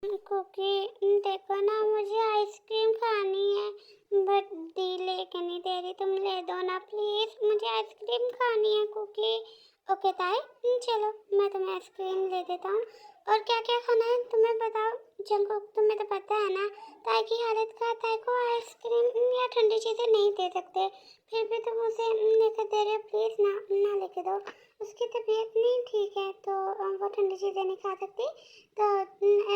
Cookie देखो ना, मुझे आइसक्रीम खानी है बट दी लेके नहीं दे रही। तुम ले दो ना प्लीज, मुझे आइसक्रीम खानी है कुकी। ओके ताई, चलो मैं तुम्हें आइसक्रीम दे देता हूँ। और क्या क्या खाना है तुम्हें बताओ। जंकुक तुम्हें तो पता है ना, ताई की हालत का, ताई को आइसक्रीम या ठंडी चीज़ें नहीं दे सकते, फिर भी तुम उसे लेकर दे रहे हो। प्लीज़ ना ना लेके दो, उसकी तबीयत नहीं ठीक है तो वो ठंडी चीज़ें नहीं खा सकती, तो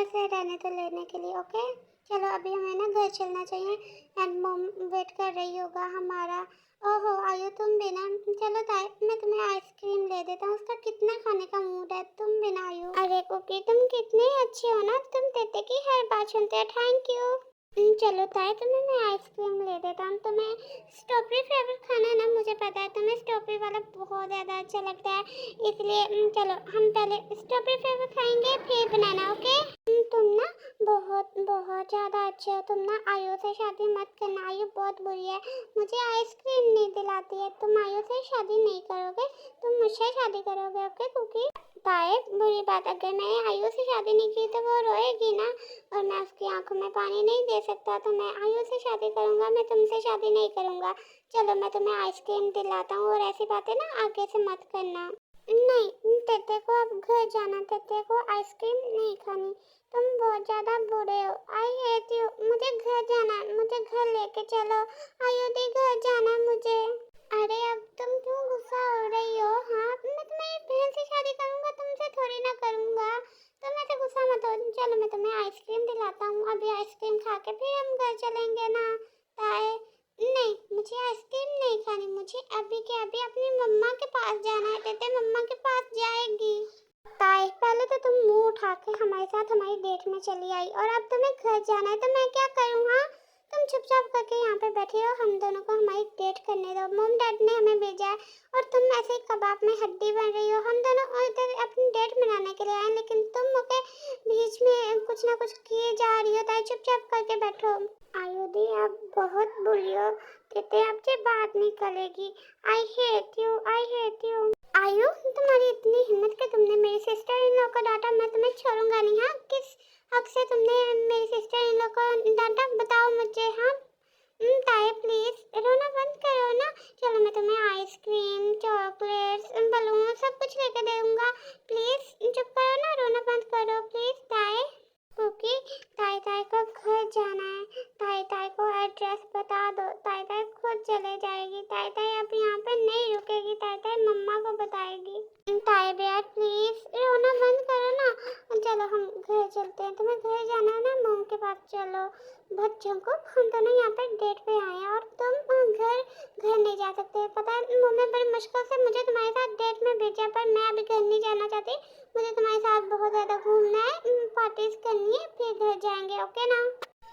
ऐसे रहने तो लेने के लिए। ओके चलो अभी हमें ना घर चलना चाहिए, एंड मॉम वेट कर रही होगा हमारा। ओहो आयो तुम भी ना। चलो ताई मैं तुम्हें आइसक्रीम ले देता हूँ, उसका कितना खाने का मूड है, तुम भी ना आयो। अरे कुकी तुम कितने अच्छे हो ना, तुम देते की हर बात सुनते हो, थैंक यू। चलो ताई तुम्हें मैं आइसक्रीम ले देता हूँ। तुम्हें स्ट्रॉबेरी फ्लेवर खाना है ना, मुझे पता है तुम्हें स्ट्रॉबेरी वाला बहुत ज़्यादा अच्छा लगता है, इसलिए चलो हम पहले स्ट्रॉबेरी फ्लेवर खाएंगे फिर बनाना। ओके तुम ना बहुत बहुत ज़्यादा अच्छे हो। तुम ना आयु से शादी मत करना, आयु बहुत बुरी है, मुझे आइसक्रीम नहीं दिलाती है। तुम आयु से शादी नहीं करोगे, तुम मुझसे शादी करोगे। ओके कुकी ताए बुरी बात, अगर मैंने आयु से शादी नहीं की तो वो रोएगी ना, और मैं उसकी आंखों में पानी नहीं दे सकता, तो मैं आयु से शादी करूंगा, मैं तुमसे शादी नहीं करूंगा। चलो मैं तुम्हें आइसक्रीम दिलाता हूँ, और ऐसी बातें ना आगे से मत करना। नहीं तेते को अब घर जाना, तेते को आइसक्रीम नहीं खानी, तुम बहुत ज्यादा बुरे हो। आई हेट यू, मुझे घर जाना है, मुझे घर लेके चलो। आयुधि घर जाना है मुझे। अरे अब तुम क्यों गुस्सा हो रही हो? हाँ मैं तुम्हारी बहन से शादी करूंगा, तुमसे थोड़ी ना करूंगा, तुम ऐसे गुस्सा मत हो। चलो मैं तुम्हें आइसक्रीम दिलाता हूँ, अभी आइसक्रीम खा के फिर हम घर चलेंगे ना। ताए नहीं मुझे आइसक्रीम नहीं खानी, मुझे अभी के अभी अपनी मम्मा के पास जाना है। तेते मम्मा के पास जाएगी। ताई पहले तो तुम मुंह उठा के हमारे साथ हमारी डेट में चली आई, और अब तुम्हें घर जाना है तो मैं क्या करूँ? हाँ तुम चुपचाप करके यहाँ पे बैठे हो, हम दोनों को हमारी डेट करने दो। मॉम डैड ने हमें भेजा है, और तुम ऐसे ही कबाब में हड्डी बन रही हो। हम दोनों इधर अपनी डेट मनाने के लिए आए, लेकिन तुम मुझे बीच में कुछ ना कुछ किए जा रही हो। ताई चुपचाप करके बैठो। आयुधि आप बहुत बुरी हो, तेते आपसे बात नहीं करेगी। I hate you, I hate you. आयु तुम्हारी इतनी हिम्मत कि तुमने मेरी सिस्टर इन लॉ को डांटा, मैं तुम्हें छोड़ूंगा नहीं। हाँ किस हक से तुमने मेरी सिस्टर इन लॉ को डांटा, बताओ मुझे। हाँ ताई प्लीज रोना बंद करो ना। चलो मैं तुम्हें आइसक्रीम चॉकलेट्स बलून सब कुछ लेके दूंगा, प्लीज चुप करो ना, रोना बंद करो प्लीज। ताई क्योंकि ताई ताई को घर जाना है, ताई ताई को एड्रेस बता दो, ताई ताई खुद चले जाएगी, ताई ताई अब यहाँ पे नहीं रुकेगी, ताई ताई मम्मा को बताएगी। ताई बेटा प्लीज रोना बंद करो ना। चलो हम घर चलते हैं, तुम्हें घर जाना है ना, मम्मी के पास चलो। बच्चों को हम दोनों यहाँ पे डेट पे आए हैं, और तुम घर नहीं जा सकते। पता है मम्मी बड़ी मुश्किल से मुझे तुम्हारे साथ डेट में भेजा, पर मैं अभी घर नहीं जाना चाहती, मुझे तुम्हारे साथ बहुत ज़्यादा घूमना है, पार्टीज करनी है, फिर घर जाएंगे। ओके ना?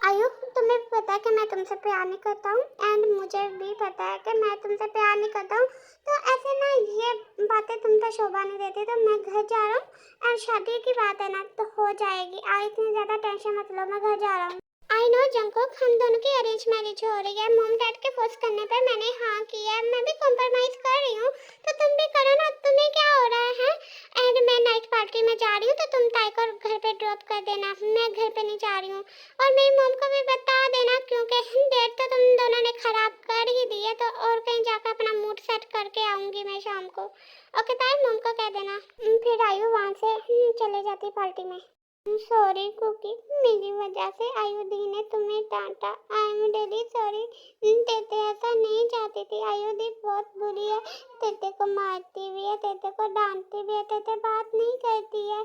आयु तुम्हें पता है कि मैं तुमसे प्यार नहीं करता हूँ, एंड मुझे भी पता है कि मैं तुमसे प्यार नहीं करता हूँ, तो ऐसे ना ये बातें तुम पे शोभा नहीं देती। तो मैं घर जा रहा हूँ, एंड शादी की बात है ना तो हो जाएगी। आ इतनी ज़्यादा टेंशन मत लो, मैं घर जा रहा हूँ। आई नो जंकुक, हम दोनों की अरेंज मैरिज हो रही है, मॉम डैड के फोर्स करने पर मैंने हाँ किया है, मैं भी कॉम्प्रोमाइज कर रही हूँ, तो तुम भी करो ना। तुम्हें क्या हो रहा है? एंड मैं नाइट पार्टी में जा रही हूँ, तो तुम ताई को घर पे ड्रॉप कर देना, मैं घर पे नहीं जा रही हूँ। और मेरी मॉम को भी बता देना, क्योंकि डेट तो तुम दोनों ने खराब कर ही दी है, तो और कहीं जाकर अपना मूड सेट करके आऊँगी मैं शाम को। ओके ताई मॉम को कह देना। फिर आयु वहाँ से चले जाती पार्टी में। सॉरी कुकी, मेरी वजह से आयुधि ने तुम्हें डांटा, आई एम रियली सॉरी। तेते ऐसा नहीं चाहती थी, आयुधि बहुत बुरी है, तेते को मारती भी है, तेते को डांटती भी है, तेते बात नहीं करती है,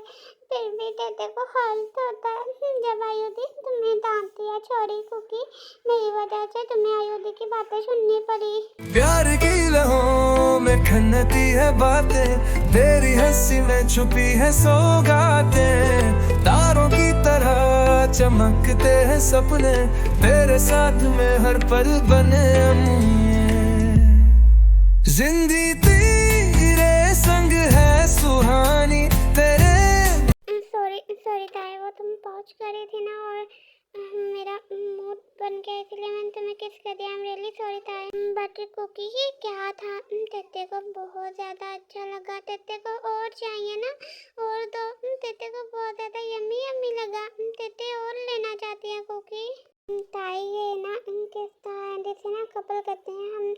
फिर भी तेते को हर्ट होता है जब आयुधि तुम्हें डांटती है। सॉरी कुकी, मेरी वजह से तुम्हें आयुधि की बातें सुननी पड़ी। प्यार की लहों में खनती है बातें, तेरी हंसी में छुपी है सौगातें, तारों की तरह चमकते हैं सपने, तेरे साथ में हर पल बने जिंदगी तेरे संग है सुहानी तेरे। सॉरी सॉरी ताई, वो तुम पहुंच गई थी ना, और मेरा मूड बन गया, इसलिए मैंने तुम्हें किस कर दिया। आई एम रियली सॉरी ताई। बट कुकी ये क्या था? तेते को बहुत ज़्यादा अच्छा लगा, तेते को और चाहिए ना, और दो। तेते को बहुत ज़्यादा यम्मी यम्मी लगा। तेते ताई ये ना किस्ता एंड इसे ना कपल करते हैं हम,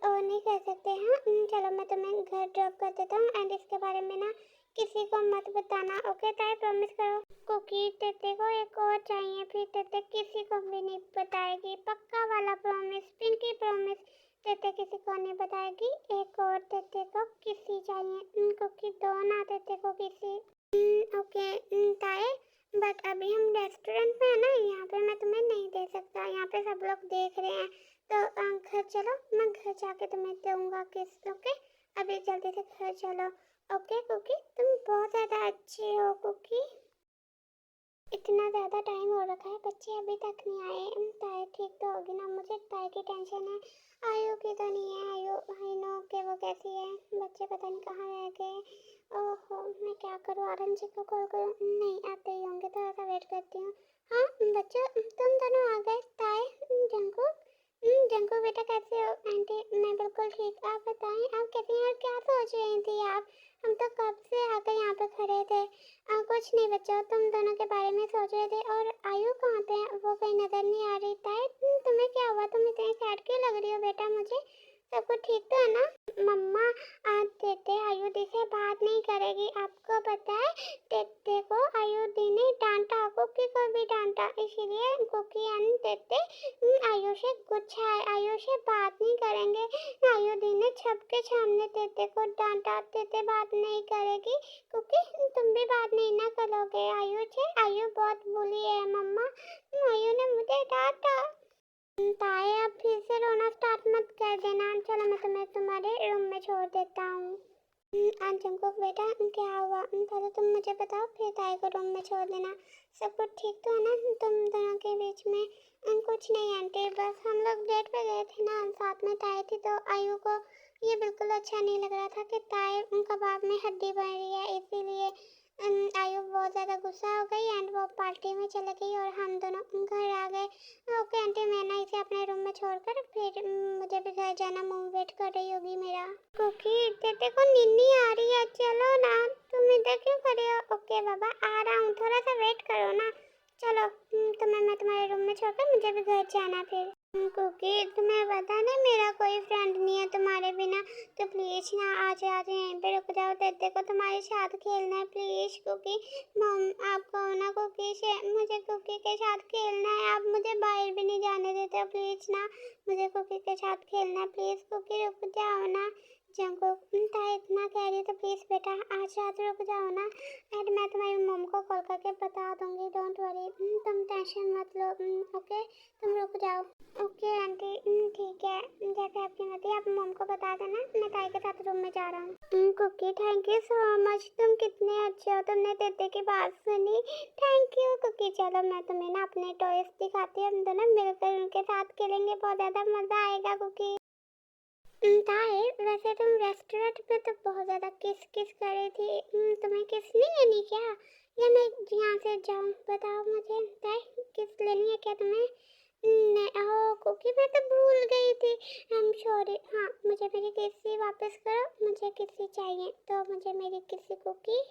और नहीं कर सकते। हाँ चलो मैं तुम्हें घर ड्रॉप कर देता हूँ एंड इसके बारे में ना किसी को मत बताना, ओके ताई, प्रॉमिस करो। कुकी तेते को एक और चाहिए, फिर तेते किसी को भी नहीं बताएगी, पक्का वाला प्रॉमिस, पिंकी प्रॉमिस। तेते किसी को नहीं बताएगी, एक और तेते को किसी चाहिए, कुकी दो ना तेते को किसी। ओके ताई, बट अभी हम रेस्टोरेंट में है ना, यहाँ पे मैं तुम्हें नहीं दे सकता, यहाँ पे सब लोग देख रहे हैं। तो घर चलो, मैं घर जाके तुम्हें दूंगा किस, ओके। अभी जल्दी से घर चलो, ओके कुकी। तुम बहुत ज़्यादा अच्छी हो कुकी। इतना ज़्यादा टाइम हो रखा है, बच्चे अभी तक नहीं आए। ताई ठीक तो होगी ना, मुझे ताई की टेंशन है। आयु की तो नहीं है, आयु आई नो कि वो कैसी है, बच्चे पता नहीं कहाँ रह गए। ओहो मैं क्या करूँ, आरन जी को कॉल करूँ? नहीं आते ही होंगे, थोड़ा सा वेट करती हूँ। हाँ बच्चों तुम दोनों आ गए, ताई, जंकू। जंकू बेटा कैसे हो? आंटी मैं बिल्कुल ठीक, आप बताएं आप कैसी हैं और क्या सोच रही थी आप? हम तो कब से आकर यहाँ पे खड़े थे। कुछ नहीं बच्चों, तुम दोनों के बारे में सोच रहे थे। और आयु कहाँ पे है? वो कहीं नजर नहीं आ रही था। तुम्हें क्या हुआ, तुम इतनी सैड क्यों लग रही हो बेटा? मुझे सब कुछ ठीक तो है ना? मम्मा आज तेते आयु दी से बात नहीं करेगी, आपको पता है? तेते को आयु दी ने डांटा, कुकी को भी डांटा, इसीलिए कुकी एंड तेते आयु से गुस्सा है, आयु से बात नहीं करेंगे। आयु दी ने सबके सामने तेते को डांटा, तेते बात नहीं करेगी। क्योंकि तुम भी बात नहीं ना करोगे आयु से, आयु बहुत बुली है मम्मा, आयु ने मुझे डांटा। ताई अब फिर से रोना स्टार्ट मत कर देना, चलो मैं तुम्हें तुम्हारे रूम में छोड़ देता हूँ। आज जंकुक बेटा क्या हुआ, पहले तुम मुझे बताओ फिर ताई को रूम में छोड़ देना। सब कुछ ठीक तो है ना तुम दोनों के बीच में? कुछ नहीं आंटी, बस हम लोग डेट पे गए थे ना, साथ में ताई थी, तो आयु को ये बिल्कुल अच्छा नहीं लग रहा था कि ताई कबाब में हड्डी बन रही है, इसीलिए आयु बहुत ज़्यादा गुस्सा हो गई एंड वो पार्टी में चली गई और हम दोनों घर आ गए। ओके आंटी, मैं ना इसे अपने रूम में छोड़कर फिर मुझे भी घर जाना, मम्मी वेट कर रही होगी मेरा। क्योंकि तेते को नींद नहीं आ रही है, चलो ना, तुम इधर क्यों खड़े हो? ओके बाबा आ रहा हूँ, थोड़ा सा वेट करो ना। चलो तुम्हें मैं तुम्हारे रूम में छोड़कर मुझे भी घर जाना फिर। क्योंकि तुम्हें पता ना मेरा कोई फ्रेंड नहीं है तुम्हारे बिना, तो प्लीज ना आज आज यहीं पे रुक जाओ, तेते को तुम्हारे साथ खेलना है प्लीज। क्योंकि मम आप कहो ना कुकी से, मुझे कुकी के साथ खेलना है, आप मुझे बाहर भी नहीं जाने देते हो, प्लीज ना मुझे कुकी के साथ खेलना है, प्लीज कुकी रुक जाओ ना। जंकुक ताई इतना कह रही है तो प्लीज बेटा आज रात रुक जाओ ना, एंड मैं तुम्हारी मम को कॉल करके बता दूंगी, डोंट वरी, तुम टेंशन मत लो। ओके तुम रुक जाओ। ओके आंटी ठीक है, जैसे आपकी मर्जी, आप मम को बता देना, मैं ताई के साथ रूम में जा रहा हूँ। Kookie thank you so much, तुम कितने अच्छे हो, तुमने तेते की बात सुनी, थैंक यू कुकी। चलो मैं तुम्हें ना अपने टॉयज दिखाती हूँ, हम दोनों मिलकर उनके साथ खेलेंगे, बहुत ज़्यादा मज़ा आएगा कुकी। ताई वैसे तुम रेस्टोरेंट पे तो बहुत ज़्यादा किस किस कर रही थी, तुम्हें किस नहीं लेनी क्या, या मैं यहाँ से जाऊँ? बताओ मुझे ताई, किस लेनी है क्या तुम्हें? नहीं ओ कुकी मैं तो भूल गई थी, आई एम सॉरी। हाँ मुझे मेरी किस्सी वापस करो, मुझे किस्सी चाहिए, तो मुझे मेरी किस्सी कुकी।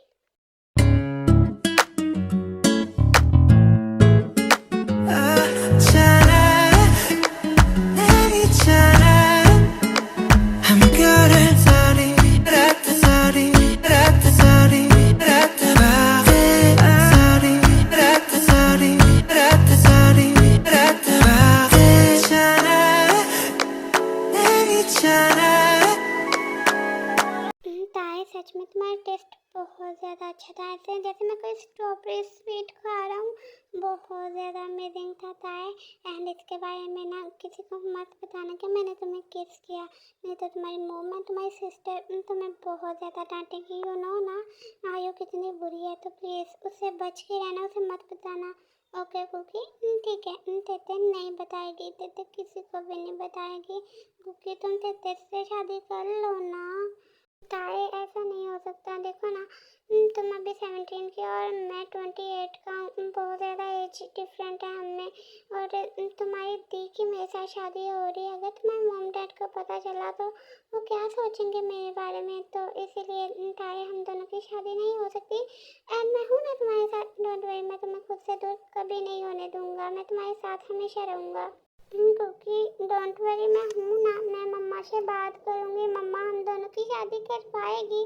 ताई सच में तुम्हारा टेस्ट बहुत ज़्यादा अच्छा था, ऐसे जैसे मैं कोई स्ट्रॉबेरी स्वीट खा रहा हूँ, बहुत ज़्यादा अमेजिंग था ताई। एंड इसके बारे में ना किसी को मत बताना कि मैंने तुम्हें किस किया, नहीं तो तुम्हारी मम्मा तुम्हारी सिस्टर तुम्हें बहुत ज़्यादा डांटेगी, यू नो ना आयु कितनी बुरी है, तो प्लीज़ उससे बच के रहना, उसे मत बताना। ओके कुकी ठीक है, तेते नहीं बताएगी, तेते किसी को भी नहीं बताएगी। कुकी तुम तेते से शादी कर लो ना। ताई ऐसा नहीं हो सकता, देखो ना तुम अभी 17 की और मैं 28 का हूँ, बहुत ज़्यादा एज डिफरेंट है हमें, और तुम्हारी दी की मेरे साथ शादी हो रही है, अगर तुम्हारे मॉम डैड को पता चला तो वो क्या सोचेंगे मेरे बारे में, तो इसीलिए ताई हम दोनों की शादी नहीं हो सकती। एंड मैं हूँ ना तुम्हारे साथ, डोंट वरी, मैं तुम्हें खुद से दूर कभी नहीं होने दूंगा। मैं तुम्हारे साथ हमेशा रहूंगा। क्योंकि डोंट वरी, मैं हूँ ना। मैं मम्मा से बात करूँगी, मम्मा हम दोनों की शादी करवाएगी।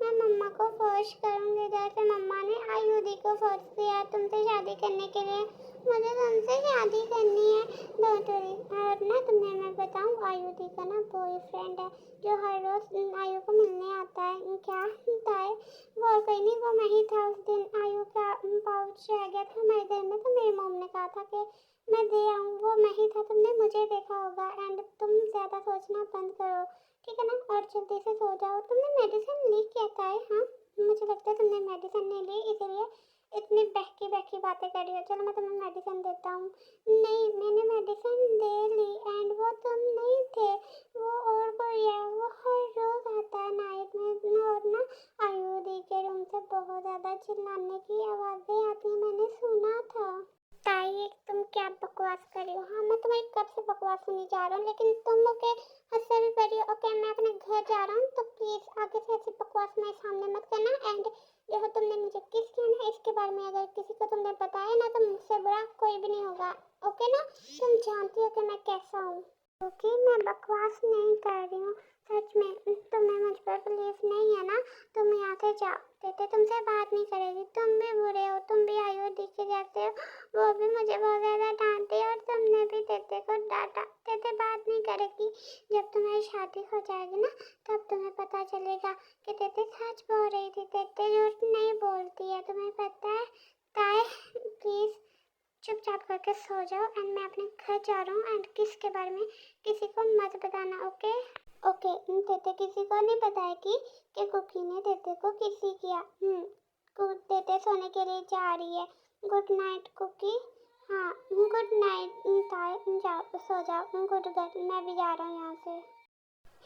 मैं मम्मा को फोर्स करूँगी, जैसे मम्मा ने आयुधि को फोर्स किया तुमसे शादी करने के लिए। मुझे तुमसे शादी करनी है, डोंट वरी। और ना तुम्हें मैं बताऊँ, आयुधि का ना बॉयफ्रेंड है जो हर रोज आयु को मिलने आता है। क्या होता है वो, कोई नहीं, वो मैं ही था। उस दिन आयु का पाउच रह गया था हमारे घर में, तो मेरी मॉम ने कहा था कि मैं दे आऊँ, वो मैं ही था। तुमने मुझे देखा होगा। एंड तुम ज़्यादा सोचना बंद करो, ठीक है ना, और जल्दी से सो जाओ। तुमने मेडिसिन ली क्या है? हाँ, मुझे लगता है तुमने मेडिसिन नहीं ली, इसीलिए इतनी बहकी बहकी बातें कर रही हो। चलो मैं तुम्हें मेडिसिन देता हूँ। नहीं, मैंने मेडिसिन दे ली। एंड वो तुम नहीं थे, वो और कोई है। वो हर रोज आता है नाइट में, और ना आयुधि के रूम से बहुत ज़्यादा चिल्लाने की आवाज़ें आती हैं, मैंने सुना था। ताई तुम क्या बकवास कर रही हो? हाँ, मैं तुम्हारी कब से बकवास सुनी जा रहा हूँ, लेकिन तुम ओके हद से भी कर रही हो। ओके, मैं अपने घर जा रहा हूँ, तो प्लीज आगे से ऐसी बकवास मेरे सामने मत करना। एंड जो तुमने मुझे किस किया ना, इसके बारे में अगर किसी को तुमने बताया ना, तो मुझसे बड़ा कोई भी नहीं होगा। ओके ना, तुम जानती हो कि मैं कैसा हूँ। ओके, मैं बकवास नहीं कर रही हूँ, सच में। तुम्हें मुझ पर बिलीव नहीं है ना, तुम यहाँ से जाओ। तेते तुमसे बात नहीं करेगी, तुम भी बुरे हो, तुम भी आयुधि के जैसे हो। वो भी मुझे बहुत ज़्यादा डांटी, और तुमने भी तेते को डांटा। तेते बात नहीं करेगी। जब तुम्हारी शादी हो जाएगी ना, तब तुम्हें पता चलेगा कि तेते सच बोल रही थी। तेते झूठ नहीं बोलती है, तुम्हें पता है। ताए प्लीज़ चुपचाप करके सो जाओ। एंड मैं अपने घर जा रहा हूँ। एंड किसके बारे में किसी को मत बताना, ओके? ओके, तेते किसी को नहीं बताएगी कि कुकी ने तेते को किसी किया। तेते सोने के लिए जा रही है। Good night Kookie. हाँ, गुड नाइट ताई, जाओ सो जाओ। गुड नाइट, मैं भी जा रहा हूँ यहाँ से।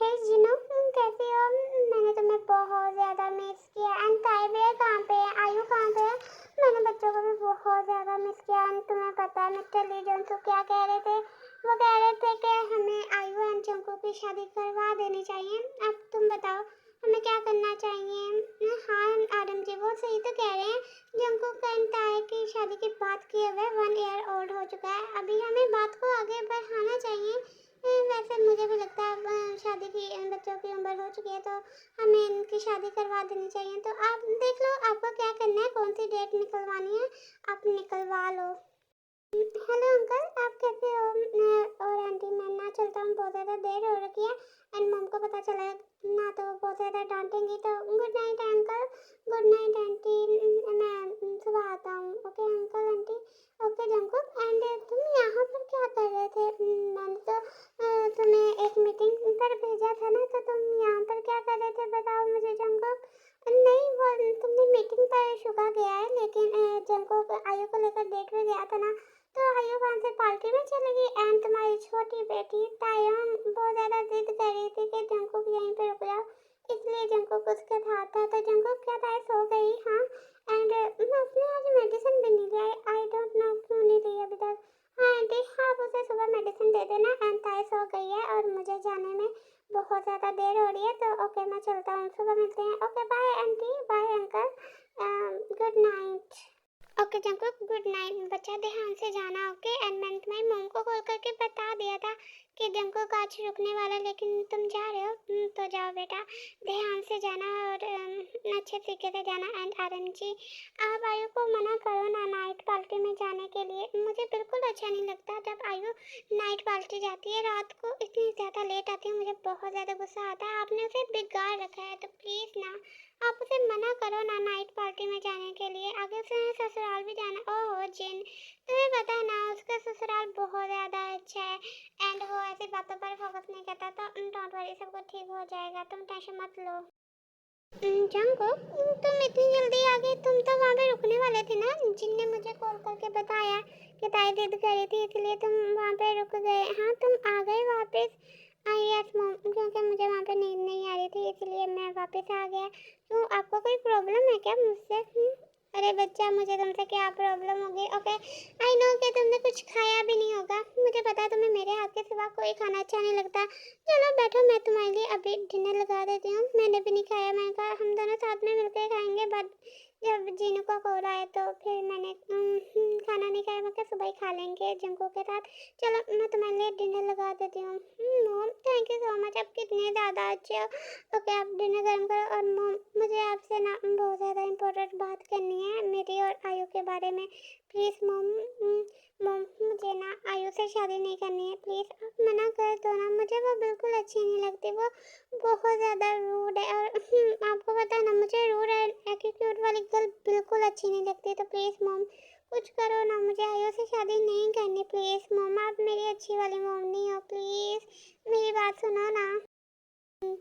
हे जिनो, कैसे हो? मैंने तुम्हें बहुत ज़्यादा मिस किया। एंड ताई भैया कहाँ पे है? आयु कहाँ पे है? मैंने बच्चों को भी बहुत ज़्यादा मिस किया। एंड तुम्हें पता है मिस्टर ली जोंसू क्या कह रहे थे? वो कह रहे थे कि हमें आयु एंड जंको की शादी करवा देनी चाहिए। अब तुम बताओ हमें क्या करना चाहिए? हाँ आदम जी, वो सही तो कह रहे हैं। जंको एंड ताई की शादी की बात किए हुए 1 ईयर ओल्ड हो चुका है। अभी हमें बात को आगे बढ़ाना चाहिए। वैसे मुझे भी लगता है शादी की बच्चों की उम्र हो चुकी है, तो हमें इनकी शादी करवा देनी चाहिए। तो आप देख लो आपको क्या करना है, कौन सी डेट निकलवानी है, आप निकलवा लो। हेलो अंकल, आप कैसे हो? और आंटी, मैं ना चलता हूँ, बहुत ज़्यादा देर हो रखी है। एंड मम को पता चला ना तो वो बहुत ज़्यादा डांटेंगी। तो good night uncle, good night aunty, मैं सुबह आता हूँ। Okay uncle aunty. Okay Jungkook. And तुम यहाँ पर क्या कर रहे थे? मैंने तो तुम्हें एक मीटिंग पर भेजा था ना, तो तुम यहाँ पर क्या कर रहे थे बताओ मुझे जंकुक। नहीं, वो तुमने मीटिंग पर शुगा गया है, लेकिन जंकुक आयु को लेकर डेट पे गया था ना, तो आयु वहाँ से पार्टी में चली गई। एंड तुम्हारी छोटी बेटी तायम बहुत ज़्यादा जिद कर रही थी कि जंकुक यहीं पे रुक जाओ, इसलिए जंकुक उसके साथ था। तो जंकुक क्या ताई सो गई? हाँ। एंड उसने आज मेडिसिन भी नहीं ली। आई डोंट नो क्यों नहीं ली अभी तक। हाँ आंटी, हाँ आप उसे सुबह मेडिसिन दे देना। एंड ताई सो गई है और मुझे जाने में बहुत ज़्यादा देर हो रही है, तो ओके मैं चलता हूँ, सुबह मिलते हैं। Okay bye aunty, bye uncle, good night. Okay Jungkook, good night बच्चा, ध्यान से जाना। ओके, एंड मैंने तुम्हारी मॉम को कॉल करके बता दिया था कि जंकुक आज रुकने वाला, लेकिन तुम जा रहे हो। तो जाओ बेटा, ध्यान से जाना और अच्छे तरीके से जाना। एंड आरएम जी, आप आयु को मना करो ना नाइट पार्टी में जाने के लिए। मुझे बिल्कुल अच्छा नहीं लगता जब आयु नाइट पार्टी जाती है, रात को इतनी ज़्यादा लेट आती है, मुझे बहुत ज़्यादा गुस्सा आता है। आपने उसे बिगाड़ रखा है, तो प्लीज़ ना आप उसे मना करो ना नाइट पार्टी में जाने के लिए। आगे से ससुराल भी जाना। ओह जिन, तुम्हें पता है ना उसका ससुराल बहुत ज़्यादा अच्छा है। एंड वो ऐसी बातों पर फोकस नहीं करता, तो डोंट वरी, सब कुछ ठीक हो जाएगा, तुम टेंशन मत लो। जंकुक, तुम इतनी जल्दी आ गई? तुम तो वहाँ पे रुकने वाले थे ना। जिन ने मुझे कॉल करके बताया कि ताई जिद कर रही थी, इसलिए तुम वहाँ पे रुक गए। हाँ, तुम आ गए वापस? यस मॉम, क्योंकि मुझे वहाँ पे नींद नहीं आ रही थी, इसलिए मैं वापस आ गया। तो आपको कोई प्रॉब्लम है क्या मुझसे? अरे बच्चा, मुझे तुमसे क्या प्रॉब्लम होगी? ओके, आई नो कि तुमने कुछ खाया भी नहीं होगा, मुझे पता है तुम्हें मेरे हाथ के सिवा कोई खाना अच्छा नहीं लगता। चलो बैठो, मैं तुम्हारे लिए अभी डिनर लगा देती हूँ। मैंने भी नहीं खाया, मैंने कहा हम दोनों साथ में मिलकर खाएंगे, बट जब जीनू का कॉल आया तो फिर मैंने क्या सुबह ही खा लेंगे जंको के साथ। चलो मैं तुम्हारे लिए डिनर लगा देती हूँ। Mom thank you so much, आप कितने ज़्यादा अच्छे हो। ओके आप डिनर गर्म करो। और मॉम मुझे आपसे ना बहुत ज़्यादा इम्पोर्टेंट बात करनी है मेरी और आयु के बारे में। प्लीज़ मॉम, मॉम मुझे ना आयु से शादी नहीं करनी है। प्लीज़ आप मना कर दो ना, मुझे वो बिल्कुल अच्छी नहीं लगती। वो बहुत ज़्यादा रूड है और आपको पता है ना मुझे रूड एटीट्यूड वाली गर्ल बिल्कुल अच्छी नहीं लगती। तो प्लीज़ मॉम कुछ करो ना, मुझे आयु से शादी नहीं करनी। प्लीज़ मॉम आप मेरी अच्छी वाली मॉम नहीं हो, प्लीज़ मेरी बात सुनो ना।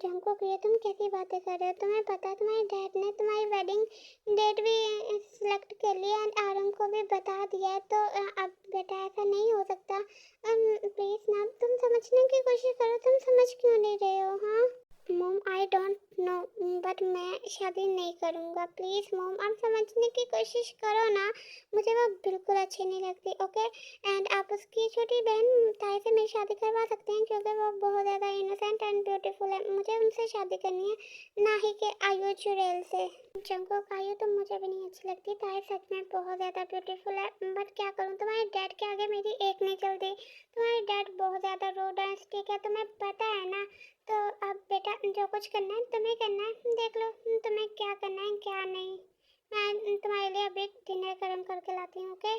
जंकुक ये तुम कैसी बातें कर रहे हो? तुम्हें पता है तुम्हारे डैड ने तुम्हारी वेडिंग डेट भी सिलेक्ट कर लिया एंड आरम को भी बता दिया है। तो अब बेटा ऐसा नहीं हो सकता। प्लीज़ ना तुम समझने की कोशिश करो, तुम समझ क्यों नहीं रहे हो? हाँ mom I don't know but मैं शादी नहीं करूँगा। प्लीज़ मॉम आप समझने की कोशिश करो ना, मुझे वो बिल्कुल अच्छी नहीं लगती। ओके एंड आप उसकी छोटी बहन ताई से मेरी शादी करवा सकते हैं क्योंकि वो बहुत ज़्यादा इनोसेंट एंड ब्यूटीफुल है। मुझे उनसे शादी करनी है, ना ही कि आयु चुड़ैल से। जंकुक आयु तो मुझे भी नहीं अच्छी लगती, ताई सच में बहुत ज़्यादा ब्यूटीफुल है। बट क्या करूँ, तुम्हारे डैड के आगे मेरी एक नहीं चलती। तुम्हारे डैड बहुत ज़्यादा रूड एंड स्ट्रिक्ट है, तुम्हें पता है ना। तो अब बेटा जो कुछ करना है तुम्हें करना है, देख लो तुम्हें क्या करना है क्या नहीं। मैं तुम्हारे लिए अभी डिनर गर्म करके लाती हूँ। ओके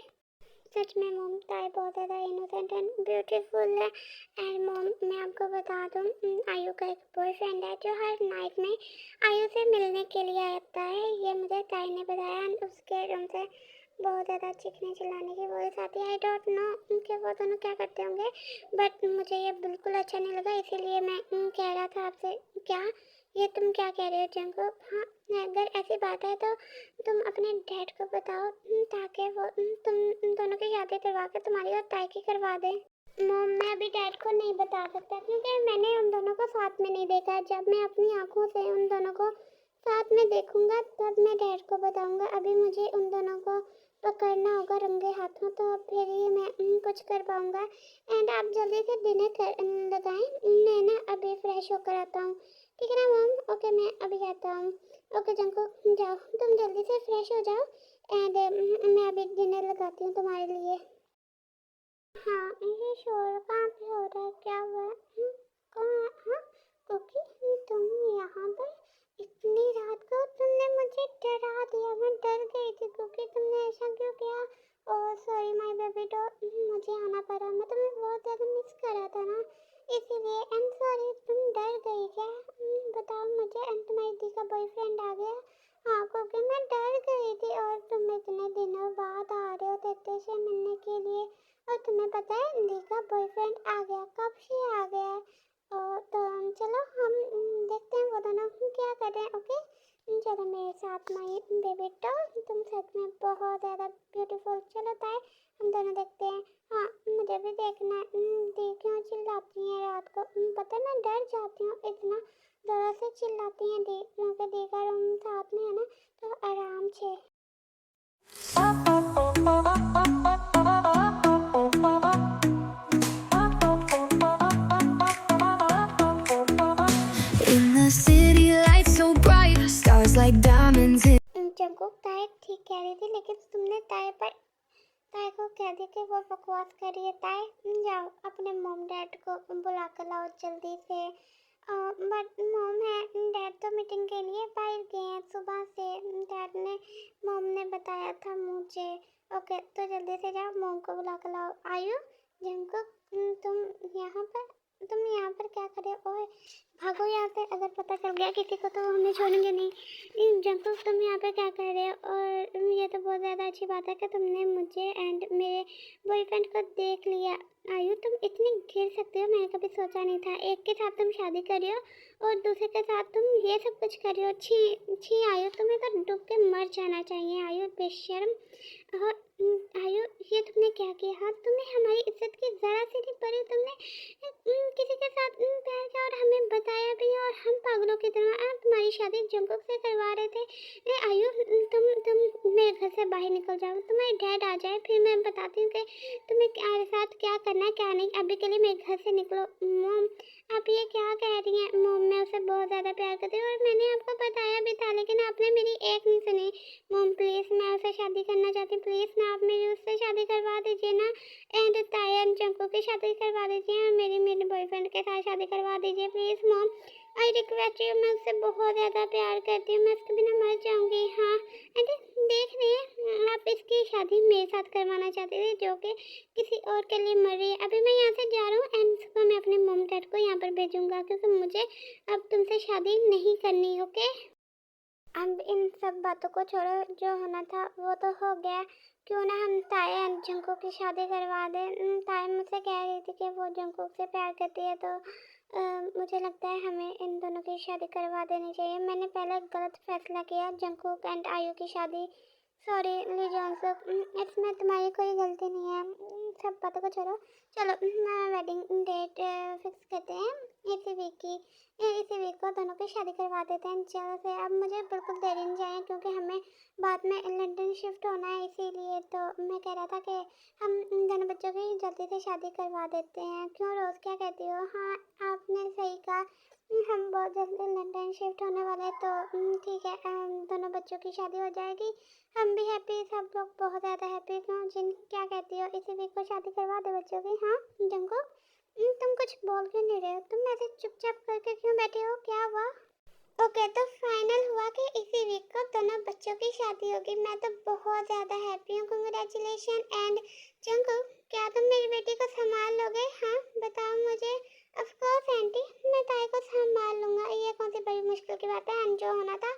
सच में मॉम ताई बहुत ज़्यादा इनोसेंट एंड ब्यूटीफुल है। एंड मॉम मैं आपको बता दूँ आयु का एक बॉयफ्रेंड है जो हर नाइट में आयु से मिलने के लिए आता है। ये मुझे ताई ने बताया एंड उसके रूम से बहुत ज़्यादा चीखने चिल्लाने की वॉइस आती है। आई डोंट नो कि वो दोनों क्या करते होंगे बट मुझे ये बिल्कुल अच्छा नहीं लगा, इसीलिए मैं कह रहा था आपसे। क्या ये तुम क्या कह रहे हो जंको? हाँ अगर ऐसी बात है तो तुम अपने डैड को बताओ ताकि वो तुम दोनों की शादी करवा के तुम्हारी और ताई की करवा दे। मॉम मैं अभी डैड को नहीं बता सकता क्योंकि मैंने उन दोनों को साथ में नहीं देखा है। जब मैं अपनी आंखों से उन दोनों को साथ में देखूंगा तब मैं डैड को बताऊंगा। अभी मुझे उन दोनों को पकड़ना होगा रंगे हाथों, तो फिर ही मैं कुछ कर पाऊंगा। एंड आप जल्दी से डिनर कर लगाएं, मैं ना अभी फ्रेश होकर आता हूँ। ठीक है ना मॉम? ओके मैं अभी आता हूँ। ओके जंको जाओ तुम जल्दी से फ्रेश हो जाओ एंड मैं अभी डिनर लगाती हूँ तुम्हारे लिए। हाँ ये शोर कहाँ पे हो रहा है? क्या हुआ है? कौन है? हाँ ओके तुम यहाँ पर इतनी रात को? तुमने मुझे डरा दिया, मैं डर गई थी। क्योंकि तुमने ऐसा क्यों किया? Oh sorry my baby doll, मुझे आना पड़ा, मैं तुम्हें बहुत ज़्यादा मिस कर रहा था ना इसीलिए। I am sorry. तुम डर गई क्या? बताओ मुझे। एंड तुम्हारी दी का बॉयफ्रेंड आ गया? हाँ क्योंकि मैं डर गई थी और तुम इतने दिनों बाद आ रहे हो तेरे से मिलने के लिए। और तुम्हें पता है दी का बॉयफ्रेंड आ गया, कब से आ गया है। और तो चलो हम देखते हैं वो दोनों क्या कर रहे हैं। ओके चलो मेरे साथ माई बेबी डॉल, तुम सच में बहुत ज़्यादा ब्यूटीफुल। चलो ताई हम दोनों देखते हैं। हाँ मुझे भी देखना है। दी क्यों चिल्लाती हैं रात को? पता है मैं डर जाती हूँ, इतना ज़ोरों से चिल्लाती हैं दी क्योंकि दी का रूम साथ में है ना, तो आराम से। In the city, lights so bright, stars like diamonds in Jungkook ताई ठीक कह रही थी लेकिन तुमने ताई को कह दी कि वो बकवास कर रही है। ताई जाओ अपने मॉम डैड को बुला कर लाओ जल्दी से। बट मॉम है डैड तो मीटिंग के लिए बाहर गए हैं सुबह से, डैड ने मॉम ने बताया था मुझे। ओके तो जल्दी से जाओ मॉम को बुला कर लाओ। आयु जंकुक तुम यहाँ पर क्या कर रहे हो? ओए भागो यहाँ से, अगर पता चल गया किसी को तो हमें छोड़ेंगे नहीं। जंकुक तुम यहाँ पे क्या कर रहे हो? और ये तो बहुत ज़्यादा अच्छी बात है कि तुमने मुझे एंड मेरे बॉयफ्रेंड को देख लिया। आयु तुम इतनी गिर सकती हो, मैंने कभी सोचा नहीं था। एक के साथ तुम शादी कर रही हो और दूसरे के साथ तुम ये सब कुछ कर रही हो। छी छी आयु तुम्हें तो डूब के मर जाना चाहिए। आयु बेशर्म। और आयु ये तुमने क्या किया? हाँ तुम्हें हमारी इज्जत की ज़रा सी नहीं पड़ी। तुमने किसी के साथ प्यार किया और हमें बताया भी, और हम पागलों की तरह तुम्हारी शादी जंकुक से करवा रहे थे। आयु तुम मेरे घर से बाहर निकल जाओ, तुम्हारे डैड आ जाए फिर मैं बताती हूँ कि तुम्हें साथ क्या करना है क्या नहीं। अभी के लिए मेरे घर से निकलो। मॉम आप ये क्या कह रही हैं? मॉम मैं उसे बहुत ज़्यादा प्यार करती हूँ और मैंने आपको बताया भी था, लेकिन आपने मेरी एक नहीं सुनी। मॉम प्लीज़, मैं उससे शादी करना चाहती हूँ, प्लीज़ ना आप मेरी उससे शादी करवा दीजिए ना। एंड ताया जंकू की शादी करवा दीजिए और मेरे बॉयफ्रेंड के साथ शादी करवा दीजिए please mom. I request you, मैं उससे बहुत ज़्यादा प्यार करती हूँ, मैं उसके बिना मर जाऊँगी। हाँ एंड देख रही हैं आप इसकी शादी मेरे साथ करवाना चाहते थे, जो कि किसी और के लिए मर रही है। अभी मैं यहाँ से जा रहा हूँ एंड सुबह मैं अपने मॉम डैड को यहाँ पर भेजूँगा, क्योंकि मुझे अब तुमसे शादी नहीं करनी। ओके, अब इन सब बातों को छोड़ो, जो होना था वो तो हो गया। क्यों ना हम ताया एंड जंकुक की शादी करवा दें। ताया मुझसे कह रही थी कि वो जंकुक से प्यार करती है, तो मुझे लगता है हमें इन दोनों की शादी करवा देनी चाहिए। मैंने पहले गलत फैसला किया, जंकुक एंड आयु की शादी। सॉरी ली जॉनसुक, इसमें तुम्हारी कोई गलती नहीं है। सब बातों को छोड़ो, चलो वेडिंग डेट फिक्स करते हैं इसी वीक को दोनों की शादी करवा देते हैं जल्द से। अब मुझे बिल्कुल देरी नहीं चाहिए, क्योंकि हमें बाद में लंदन शिफ्ट होना है, इसीलिए तो मैं कह रहा था कि हम इन दोनों बच्चों की जल्दी से शादी करवा देते हैं। क्यों रोज़, क्या कहती हो? हाँ आपने सही कहा, हम बहुत जल्दी लंदन शिफ्ट होने वाले, तो ठीक है, दोनों बच्चों की शादी हो जाएगी, हम भी हैप्पी, सब लोग बहुत ज़्यादा हैप्पी। क्यों जिन, क्या कहती हो? इसी वीक को शादी करवा दे बच्चों की। हाँ जंको, तुम कुछ बोल क्यों नहीं रहे हो? तुम ऐसे चुपचाप करके क्यों बैठे हो? क्या हुआ? ओके, तो फाइनल हुआ कि इसी वीक को दोनों बच्चों की शादी होगी। मैं तो बहुत ज़्यादा हैप्पी हूँ, कंग्रेचुलेशन। एंड जंको, क्या तुम मेरी बेटी को संभाल लोगे? हाँ बताओ मुझे। ऑफ कोर्स आंटी, मैं ताई को संभाल लूँगा, ये कौन सी बड़ी मुश्किल की बात है। एंड जो होना था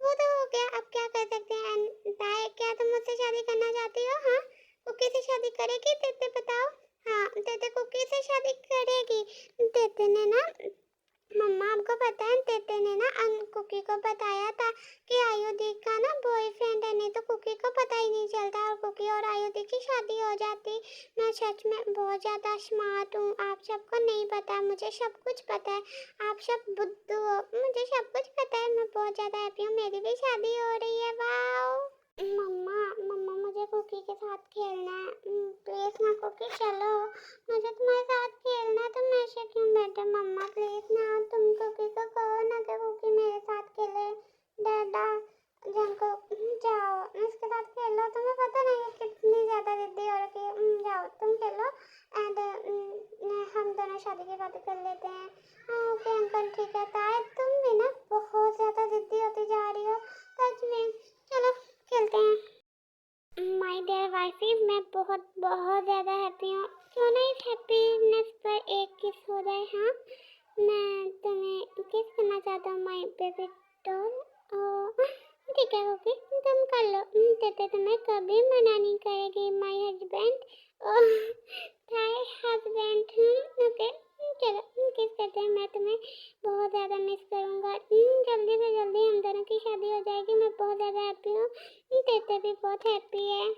वो तो हो गया, अब क्या कर सकते हैं। एंड ताई, क्या तुम मुझसे शादी करना चाहती हो? हाँ, कुकी से शादी करेगी? तेते बताओ। हाँ तेते कुकी से शादी करेगी। तेते ने ना, मम्मा आपको पता है, तेते ने ना कुकी को बताया था कि आयुदी का ना बॉयफ्रेंड है, नहीं तो कुकी को पता ही नहीं चलता और कुकी और आयुदी की शादी हो जाती। मैं सच में बहुत ज़्यादा स्मार्ट हूँ, आप सबको नहीं पता, मुझे सब कुछ पता है। आप सब बुद्धू हो, मुझे सब कुछ पता है। मैं बहुत ज़्यादा हैप्पी हूँ, मेरी भी शादी हो रही है। वाओ मम्मा, मम्मा मुझे कुकी के साथ खेलना है, प्लीज़ ना कुकी, चलो मुझे तुम्हारे साथ खेलना है। तुम ऐसे क्यों बैठे? मम्मा प्लीज़ ना, तुम कुकी को कहो ना कि कुकी मेरे साथ खेले। दादा जंको, जाओ इसके साथ खेलो, तुम्हें पता नहीं है कितनी ज़्यादा जिद्दी हो रखी है। जाओ तुम खेलो एंड हम दोनों शादी की बातें कर लेते हैं। हाँ ओके अंकल, ठीक है। ताए तुम भी ना बहुत ज़्यादा जिद्दी होती जा रही हो सच में, चलो खेलते हैं। माय डियर वाइफी, मैं बहुत बहुत ज़्यादा हैप्पी हूँ। क्यों ना इस हैप्पीनेस पर एक किस हो जाए? हाँ मैं तुम्हें किस करना चाहता हूँ माय बेबी डॉल। ठीक है ओके, तुम कर लो। तेते तुम्हें कभी मना नहीं करेगी माय हस्बैंड, थाई हस्बैंड। ओके चलो किस करते हैं, मैं तुम्हें बहुत ज़्यादा मिस करूँगा। जल्दी से जल्दी हम दोनों की शादी हो जाएगी, मैं बहुत ज़्यादा हैप्पी हूँ, तेते भी बहुत हैप्पी है।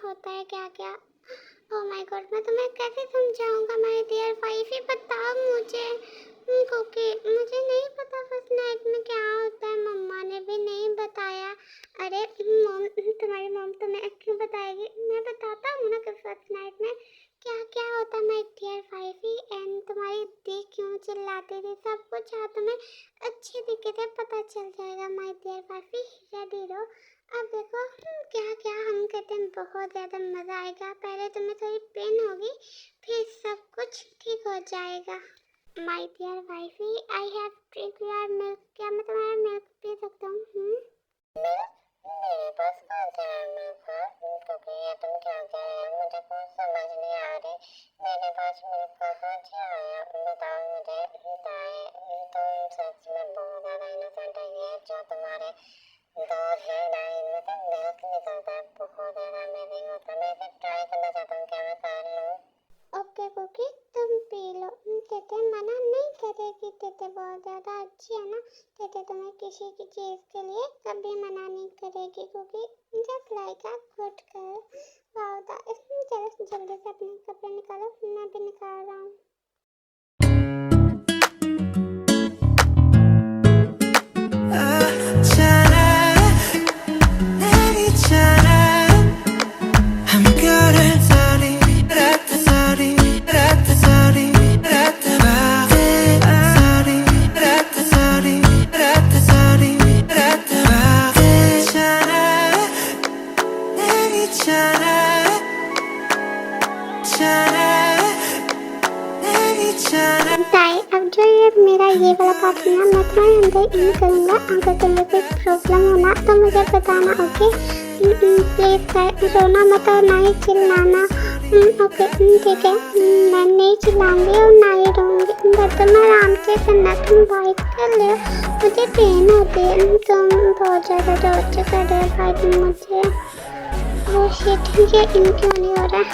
होता है क्या क्या। ओह माय गॉड, मैं तुम्हें कैसे समझाऊंगा माय डियर वाइफ, ही बताओ मुझे। क्योंकि मुझे नहीं पता फर्स्ट नाइट में क्या होता है, मम्मा ने भी नहीं बताया। अरे मॉम, तुम्हारी मॉम तुम्हें क्यों बताएगी, मैं बताता हूँ ना कि फर्स्ट नाइट में क्या क्या होता है माय डियर वाइफी। एंड तुम्हारी दी क्यों चिल्लाती थी, सब कुछ आज तुम्हें अच्छे तरीके से पता चल जाएगा माय डियर वाइफी। रेडी रहो। अब देखो क्या क्या हम कहते हैं, बहुत ज़्यादा मज़ा आएगा। पहले तुम्हें थोड़ी पेन होगी, फिर सब कुछ ठीक हो जाएगा। My dear wifey, I have drink your milk. क्या मैं तुम्हारा मिल्क पी सकता हूँ? मिल्क? मेरे पास कौन सा मिल्क है? क्योंकि ये तुम क्या कह रहे हो, मुझे कुछ समझ नहीं आ रही। मेरे पास मिल्क कहाँ से आया, बताओ मुझे। ताए, तुम सच में बहुत ज़्यादा इनोसेंट है। ये जो तुम्हारे दो हेड आई में से मिल्क निकलता है, बहुत ज़्यादा अमेजिंग होता है। मैं इसे ट्राई करना चाहता हूँ, क्या मैं कर लूँ? ओके कुकी, तुम पी लो। तेते मना नहीं करेगी, तेते बहुत ज़्यादा अच्छी है ना। तेते तुम्हें किसी की चीज़ के लिए कभी मना नहीं करेगी, क्योंकि just like a good girl. Wow, चलो जल्दी से अपने कपड़े निकालो, मैं भी निकाल रहा हूँ। ताई, अब जो ये मेरा ये वाला पार्ट है ना, मैं तुम्हारे अंदर इन करूँगा। अगर तुम्हें कोई प्रॉब्लम होना तो मुझे बताना, ओके? प्लीज़ रोना मत और ना ही चिल्लाना। ओके ठीक है, मैं नहीं चिल्लाऊंगी और ना ही रोऊंगी। बस तुम आराम से करना, तुम बाइक कर लो। मुझे पेन होती है, तुम बहुत ज़्यादा टॉर्चर कर रहे हो भाई मुझे। ओह शिट, ये इन क्यों नहीं हो रहा है?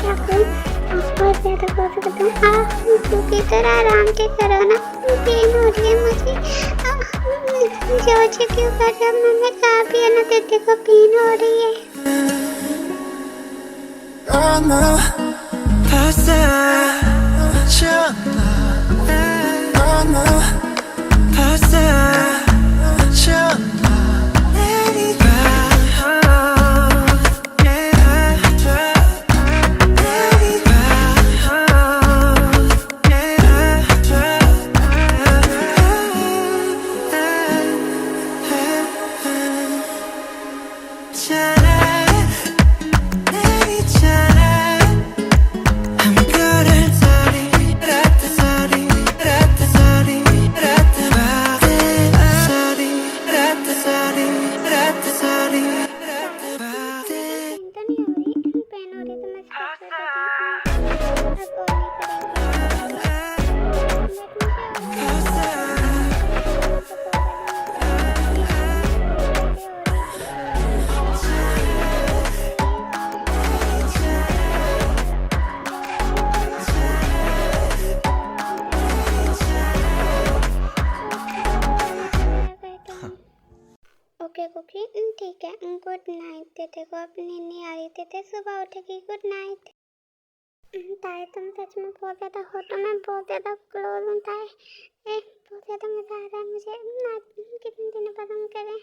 क्या करूँ? बहुत ज़्यादा कोशिश करता हूँ। क्योंकि थोड़ा आराम से करो ना, पेन हो रही है मुझे। जोर से क्यों कर रहे हो? मैंने कहा भी है ना, तेरे को पेन हो रही है। ओके कुकी, ठीक है, गुड नाइट। तेरे को अब नींद नहीं आ रही, तेरे सुबह उठेगी। Good night. ताए, तुम सच में बहुत ज़्यादा हो, तो मैं बहुत ज़्यादा क्लोज हूँ ताए। बहुत ज़्यादा मज़ा आ रहा है मुझे, कितने दिनों बाद हम करें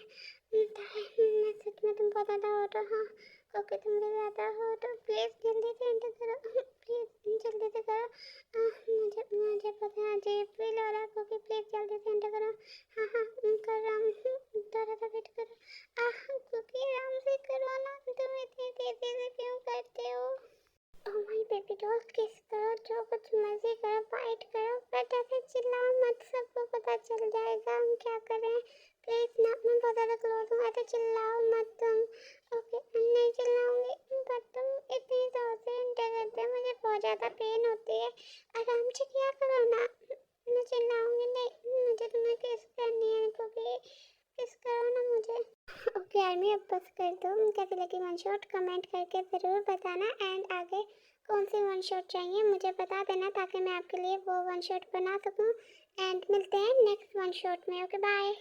ताए। मैं सच में तुम बहुत ज़्यादा हो, तो हाँ क्योंकि तुम भी ज़्यादा हो, तो प्लीज़ जल्दी से एंटर करो। प्लीज़ जल्दी से करो। मुझे मुझे पता है अजीब फील हो रहा है, क्योंकि प्लीज़ जल्दी से एंटर करो। हाँ हाँ कर रहा हूँ, थोड़ा सा वेट करो। क्योंकि आराम से करो ना, तुम इतनी तेज़ी से क्यों करते हो? ओह माय बेबी डॉल, किस करो, जो कुछ मर्जी करो, फाइट करो, बट ऐसे चिल्लाओ मत, सबको पता चल जाएगा हम क्या करें। प्लीज़ ना, मैं बहुत ज़्यादा क्लोज हूँ, ऐसे चिल्लाओ मत तुम। ओके नहीं चिल्लाऊंगी, बट तुम इतनी जोर से एंटर करते हो, मुझे बहुत ज़्यादा पेन होती है। आराम से किया करो ना। मैं चिल्लाऊंगी नहीं, मुझे तुम्हें किस करनी है, क्योंकि किस करो ना मुझे। ओके आर्मी, अब बस कर दो। कैसी लगी वन शॉट कमेंट करके ज़रूर बताना। एंड आगे कौन सी वन शॉट चाहिए मुझे बता देना, ताकि मैं आपके लिए वो वन शॉट बना सकूं। एंड मिलते हैं नेक्स्ट वन शॉट में। Okay bye.